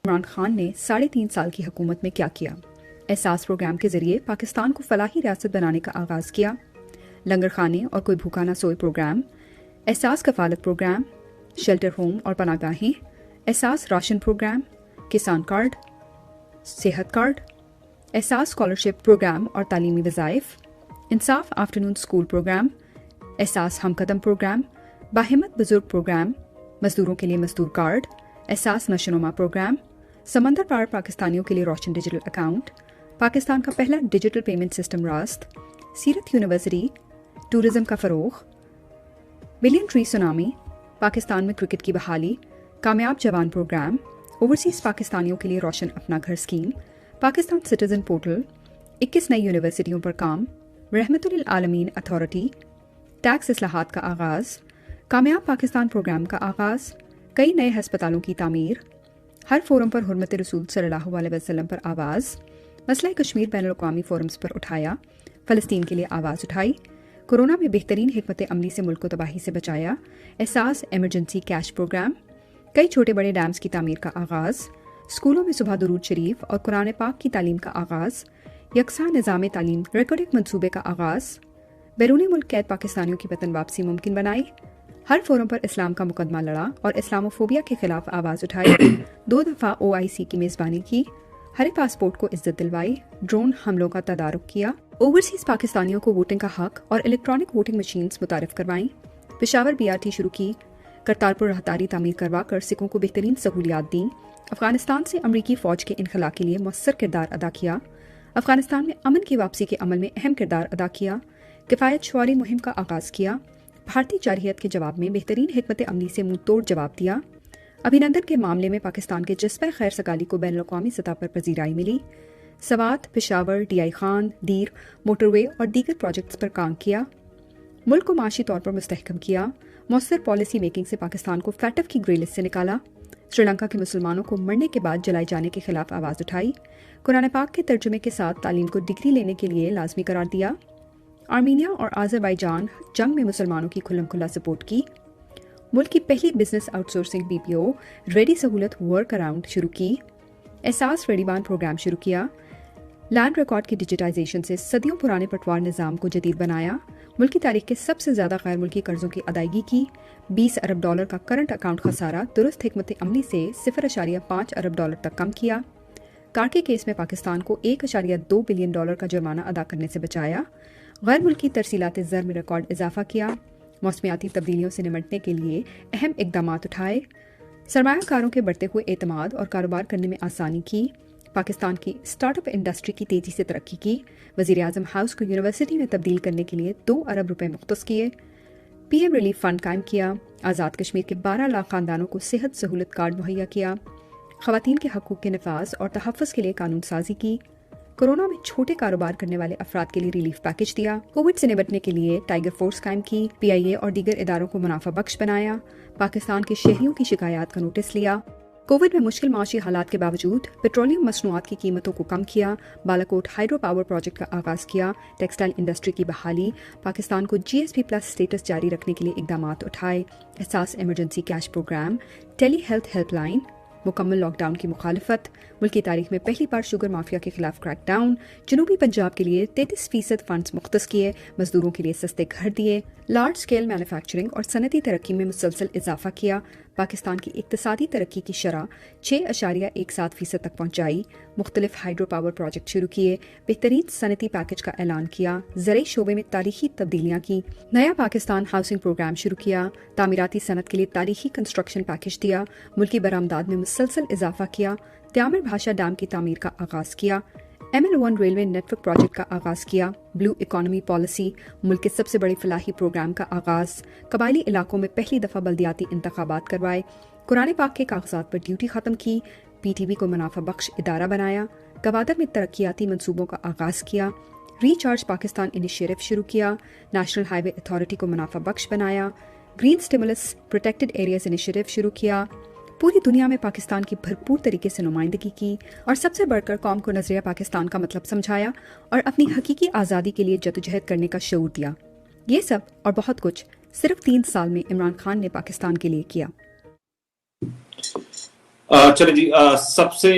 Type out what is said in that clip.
عمران خان نے 3.5 سال کی حکومت میں کیا کیا؟ احساس پروگرام کے ذریعے پاکستان کو فلاحی ریاست بنانے کا آغاز کیا۔ لنگر خانے اور کوئی بھوکا نہ سوئے پروگرام، احساس کفالت پروگرام، شیلٹر ہوم اور پناہ گاہیں، احساس راشن پروگرام، کسان کارڈ، صحت کارڈ، احساس اسکالرشپ پروگرام اور تعلیمی وظائف، انصاف آفٹرنون اسکول پروگرام، احساس ہم قدم پروگرام، باہمت بزرگ پروگرام، مزدوروں کے لیے مزدور کارڈ، احساس نشوونما پروگرام، سمندر پار پاکستانیوں کے لیے روشن ڈیجیٹل اکاؤنٹ، پاکستان کا پہلا ڈیجیٹل پیمنٹ سسٹم راست، سیرت یونیورسٹی، ٹورزم کا فروغ، بلین ٹری سونامی، پاکستان میں کرکٹ کی بحالی، کامیاب جوان پروگرام، اوورسیز پاکستانیوں کے لیے روشن اپنا گھر اسکیم، پاکستان سٹیزن پورٹل، 21 نئی یونیورسٹیوں پر کام، رحمت للعالمین اتھارٹی، ٹیکس اصلاحات کا آغاز، کامیاب پاکستان پروگرام کا آغاز، کئی نئے ہسپتالوں کی تعمیر، ہر فورم پر حرمت رسول صلی اللہ علیہ وسلم پر آواز، مسئلہ کشمیر بین الاقوامی فورمز پر اٹھایا، فلسطین کے لیے آواز اٹھائی، کورونا میں بہترین حکمت عملی سے ملک کو تباہی سے بچایا، احساس ایمرجنسی کیش پروگرام، کئی چھوٹے بڑے ڈیمز کی تعمیر کا آغاز، اسکولوں میں صبح درود شریف اور قرآن پاک کی تعلیم کا آغاز، یکساں نظام تعلیم ریکارڈنگ منصوبے کا آغاز، بیرون ملک قید پاکستانیوں کی وطن واپسی ممکن بنائی، ہر فورم پر اسلام کا مقدمہ لڑا اور اسلاموفوبیا کے خلاف آواز اٹھائی، 2 دفعہ OIC کی میزبانی کی، ہر پاسپورٹ کو عزت دلوائی، ڈرون حملوں کا تدارک کیا، اوورسیز پاکستانیوں کو ووٹنگ کا حق اور الیکٹرانک ووٹنگ مشینز متعارف کروائیں، پشاور BRT شروع کی، کرتارپور راہداری تعمیر کروا کر سکھوں کو بہترین سہولیات دیں، افغانستان سے امریکی فوج کے انخلا کے لیے مؤثر کردار ادا کیا، افغانستان میں امن کی واپسی کے عمل میں اہم کردار ادا کیا، کفایت شعاری مہم کا آغاز کیا، بھارتی جارحیت کے جواب میں بہترین حکمت عملی سے منہ توڑ جواب دیا، ابھینندن کے معاملے میں پاکستان کے جذبہ خیر سگالی کو بین الاقوامی سطح پر پذیرائی ملی، سوات، پشاور، DI خان، دیر، موٹر وے اور دیگر پروجیکٹس پر کام کیا، ملک کو معاشی طور پر مستحکم کیا، مؤثر پالیسی میکنگ سے پاکستان کو فیٹف کی گرے لسٹ سے نکالا، سری لنکا کے مسلمانوں کو مرنے کے بعد جلائے جانے کے خلاف آواز اٹھائی، قرآن پاک کے ترجمے کے ساتھ تعلیم کو ڈگری لینے کے لیے لازمی قرار دیا، آرمینیا اور آذربائیجان جنگ میں مسلمانوں کی کھلم کھلا سپورٹ کی، ملک کی پہلی business out sourcing BPO ready سہولت ورک اراؤنڈ شروع کی، احساس ریڈی بان پروگرام شروع کیا، لینڈ ریکارڈ کی ڈیجیٹائزیشن سے صدیوں پرانے پٹوار نظام کو جدید بنایا، ملک کی تاریخ کے سب سے زیادہ غیر ملکی قرضوں کی ادائیگی کی، $20 ارب کا کرنٹ اکاؤنٹ خسارہ درست حکمت عملی سے $0.5 ارب تک کم کیا، کارکے کیس میں پاکستان کو $1.2 بلین کا جرمانہ ادا کرنے سے بچایا، غیر ملکی ترسیلات زر میں ریکارڈ اضافہ کیا، موسمیاتی تبدیلیوں سے نمٹنے کے لیے اہم اقدامات اٹھائے، سرمایہ کاروں کے بڑھتے ہوئے اعتماد اور کاروبار کرنے میں آسانی کی، پاکستان کی اسٹارٹ اپ انڈسٹری کی تیزی سے ترقی کی، وزیر اعظم ہاؤس کو یونیورسٹی میں تبدیل کرنے کے لیے $2 ارب مختص کیے، PM ریلیف فنڈ قائم کیا، آزاد کشمیر کے 12 لاکھ خاندانوں کو صحت سہولت کارڈ مہیا کیا، خواتین کے حقوق کے نفاذ اور تحفظ کے لیے قانون سازی کی، کورونا میں چھوٹے کاروبار کرنے والے افراد کے لیے ریلیف پیکج دیا، کووڈ سے نمٹنے کے لیے ٹائیگر فورس قائم کی، PIA اور دیگر اداروں کو منافع بخش بنایا، پاکستان کے شہریوں کی شکایات کا نوٹس لیا، کووڈ میں مشکل معاشی حالات کے باوجود پیٹرولیم مصنوعات کی قیمتوں کو کم کیا، بالاکوٹ ہائیڈرو پاور پروجیکٹ کا آغاز کیا، ٹیکسٹائل انڈسٹری کی بحالی، پاکستان کو GSP+ سٹیٹس جاری رکھنے کے لیے اقدامات اٹھائے، احساس ایمرجنسی کیش پروگرام، ٹیلی ہیلتھ ہیلپ لائن، مکمل لاک ڈاؤن کی مخالفت، ملک کی تاریخ میں پہلی بار شوگر مافیا کے خلاف کریک ڈاؤن، جنوبی پنجاب کے لیے 33% فنڈز مختص کیے، مزدوروں کے لیے سستے گھر دیے، لارج اسکیل مینوفیکچرنگ اور صنعتی ترقی میں مسلسل اضافہ کیا، پاکستان کی اقتصادی ترقی کی شرح 6.17% تک پہنچائی، مختلف ہائیڈرو پاور پروجیکٹ شروع کیے، بہترین صنعتی پیکج کا اعلان کیا، زرعی شعبے میں تاریخی تبدیلیاں کی، نیا پاکستان ہاؤسنگ پروگرام شروع کیا، تعمیراتی صنعت کے لیے تاریخی کنسٹرکشن پیکج دیا، ملکی برآمدات میں مسلسل اضافہ کیا، تیامر بھاشا ڈیم کی تعمیر کا آغاز کیا، ML1 railway net work project کا آغاز کیا، بلو اکانومی پالیسی، ملک کے سب سے بڑے فلاحی پروگرام کا آغاز، قبائلی علاقوں میں پہلی دفعہ بلدیاتی انتخابات کروائے، قرآن پاک کے کاغذات پر ڈیوٹی ختم کی، PTV کو منافع بخش ادارہ بنایا، گوادر میں ترقیاتی منصوبوں کا آغاز کیا، ریچارج پاکستان انیشیٹو شروع کیا، نیشنل ہائی وے اتھارٹی کو منافع بخش بنایا، green stimulus protected areas initiative شروع کیا، پوری دنیا میں پاکستان کی بھرپور طریقے سے نمائندگی کی، اور سب سے بڑھ کر قوم کو نظریہ پاکستان کا مطلب سمجھایا اور اپنی حقیقی آزادی کے لیے جدوجہد کرنے کا شعور دیا۔ یہ سب اور بہت کچھ صرف 3 سال میں عمران خان نے پاکستان کے لیے کیا۔ چلے جی، سب سے